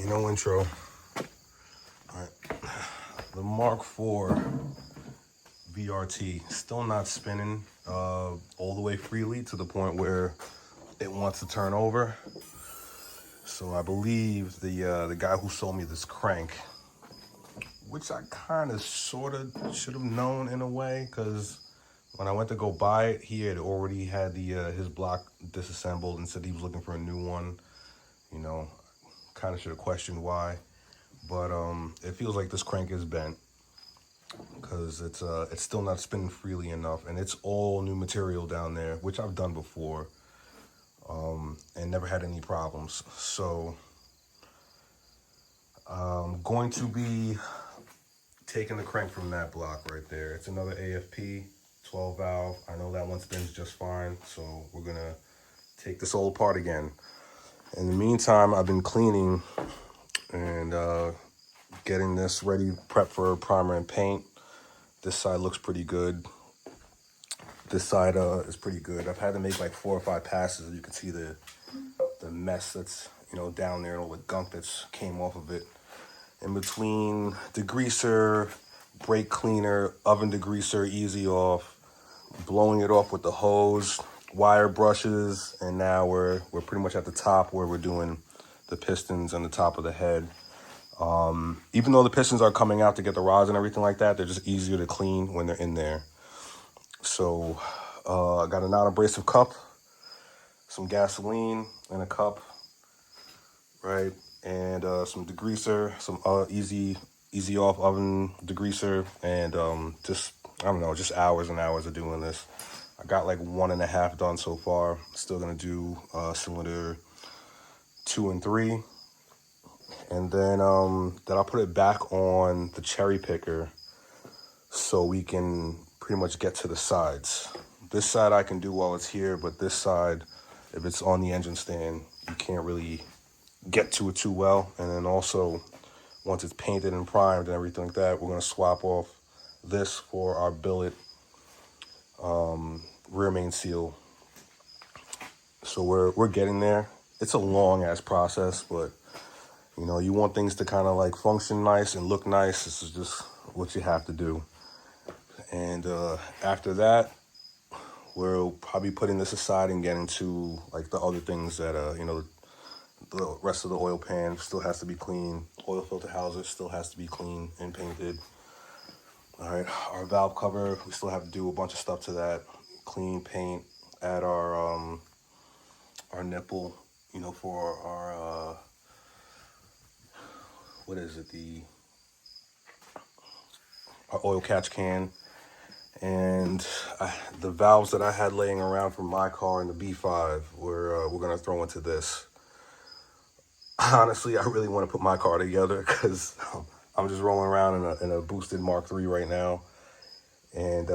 No intro. All right. The Mk4 VRT still not spinning all the way freely to the point where it wants to turn over. So I believe the guy who sold me this crank, which I kind of sort of should have known in a way, because when I went to go buy it, he had already had the his block disassembled and said he was looking for a new one. You know, kind of should have questioned why, but it feels like this crank is bent because it's still not spinning freely enough, and it's all new material down there, which I've done before, and never had any problems. So I'm going to be taking the crank from that block right there. It's another AFP 12 valve. I know that one spins just fine, so we're gonna take this all apart again. In the meantime, I've been cleaning and getting this ready, prep for primer and paint. This side looks pretty good. This side is pretty good. I've had to make like 4 or 5 passes. You can see the mess that's down there, and all the gunk that's came off of it. In between degreaser, brake cleaner, oven degreaser, easy off, blowing it off with the hose, wire brushes, and now we're pretty much at the top where we're doing the pistons on the top of the head. Even though the pistons are coming out to get the rods and everything like that, they're just easier to clean when they're in there. So I got a non-abrasive cup, some gasoline in a cup, right? And some degreaser, some easy off oven degreaser, and just, I don't know, just hours and hours of doing this. I got like 1.5 done so far. Still gonna do cylinder 2 and 3. And then I'll put it back on the cherry picker so we can pretty much get to the sides. This side I can do while it's here, but this side, if it's on the engine stand, you can't really get to it too well. And then also, once it's painted and primed and everything like that, we're gonna swap off this for our billet rear main seal. So we're getting there. It's a long ass process, but you want things to kind of like function nice and look nice. This is just what you have to do. And after that, we're probably putting this aside and getting to like the other things that the rest of the oil pan still has to be clean. Oil filter houser still has to be clean and painted. All right, our valve cover, we still have to do a bunch of stuff to that. Clean, paint, add our nipple, for our what is it? Our oil catch can. And the valves that I had laying around from my car in the B5, we're gonna throw into this. Honestly, I really want to put my car together because I'm just rolling around in a boosted Mark III right now, and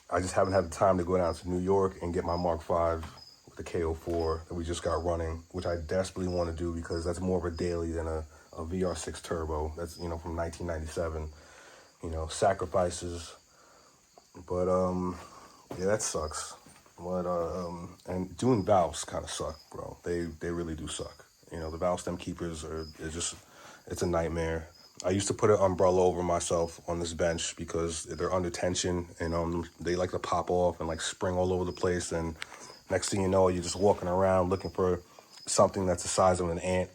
I just haven't had the time to go down to New York and get my Mark V with the K04 that we just got running, which I desperately want to do because that's more of a daily than a VR6 turbo. That's from 1997. Sacrifices. But yeah, that sucks. But and doing valves kind of suck, bro. They really do suck. The valve stem keepers it's a nightmare. I used to put an umbrella over myself on this bench because they're under tension, and they like to pop off and like spring all over the place. And next thing you know, you're just walking around looking for something that's the size of an ant.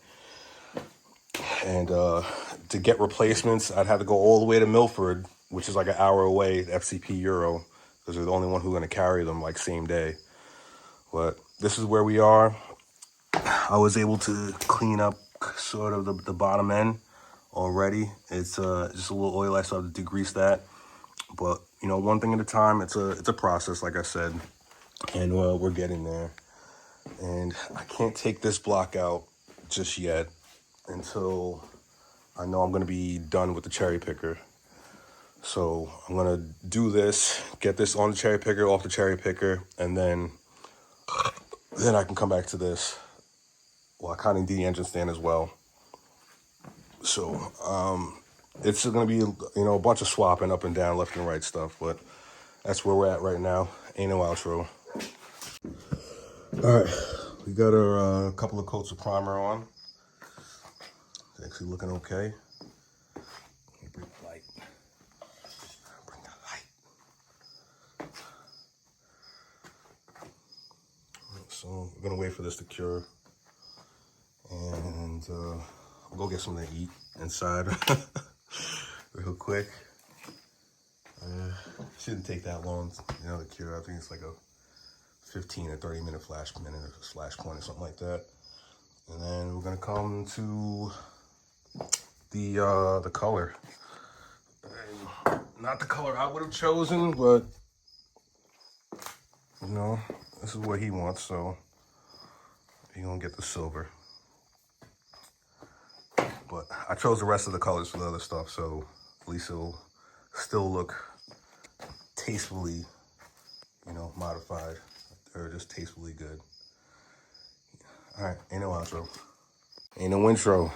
And to get replacements, I'd have to go all the way to Milford, which is like an hour away, FCP Euro, because they're the only one who's going to carry them like same day. But this is where we are. I was able to clean up sort of the bottom end already. It's just a little oil. I still have to degrease that. But, one thing at a time. It's a process, like I said. And we're getting there. And I can't take this block out just yet until I know I'm going to be done with the cherry picker. So I'm going to do this, get this on the cherry picker, off the cherry picker, and then I can come back to this. Well, I kind of need the engine stand as well. So it's going to be, a bunch of swapping up and down, left and right stuff, but that's where we're at right now. Ain't no outro. All right, we got our couple of coats of primer on. actually looking okay. Let me bring the light. Bring the light. So we're gonna wait for this to cure, and I'll go get something to eat inside real quick. Shouldn't take that long, you know, to cure. I think it's like a 15 or 30 minute flash point or something like that. And then we're gonna come to the color. And not the color I would have chosen, but you know, this is what he wants, so he's gonna get the silver. But I chose the rest of the colors for the other stuff, so at least it'll still look tastefully, you know, modified, or just tastefully good. All right, ain't no outro. Ain't no intro.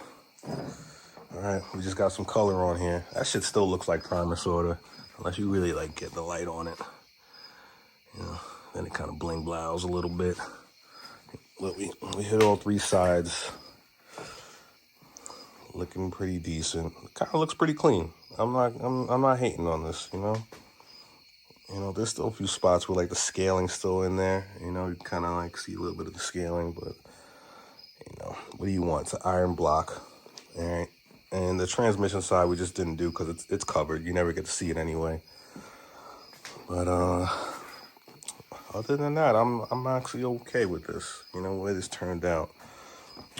All right, we just got some color on here. That shit still looks like primer, sorta, unless you really like get the light on it. You know, then it kind of bling blows a little bit. But we hit all three sides. Looking pretty decent. Kind of looks pretty clean. I'm not hating on this, you know. You know, there's still a few spots where like the scaling's still in there. You know, you kind of like see a little bit of the scaling, but you know, what do you want? It's an iron block, all right. And the transmission side we just didn't do because it's covered. You never get to see it anyway. But other than that, I'm actually okay with this. You know, the way this turned out.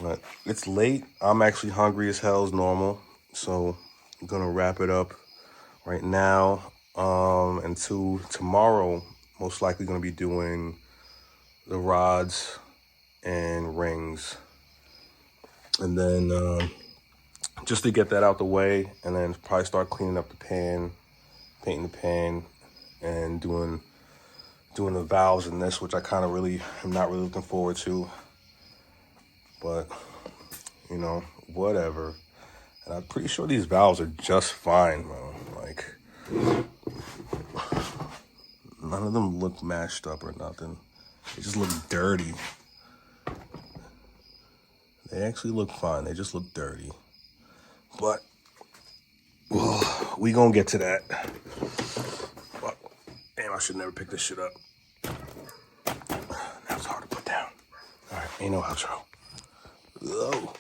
But it's late. I'm actually hungry as hell as normal, so I'm gonna wrap it up right now. Until tomorrow, most likely gonna be doing the rods and rings, and then just to get that out the way, and then probably start cleaning up the pan, painting the pan, and doing the valves in this, which I kind of really am not really looking forward to. But you know, whatever. And I'm pretty sure these valves are just fine, bro. Like, none of them look mashed up or nothing. They just look dirty. They actually look fine. They just look dirty. But, well, we gonna get to that. But, damn, I should never pick this shit up. Now it's hard to put down. All right, ain't no outro. Oh.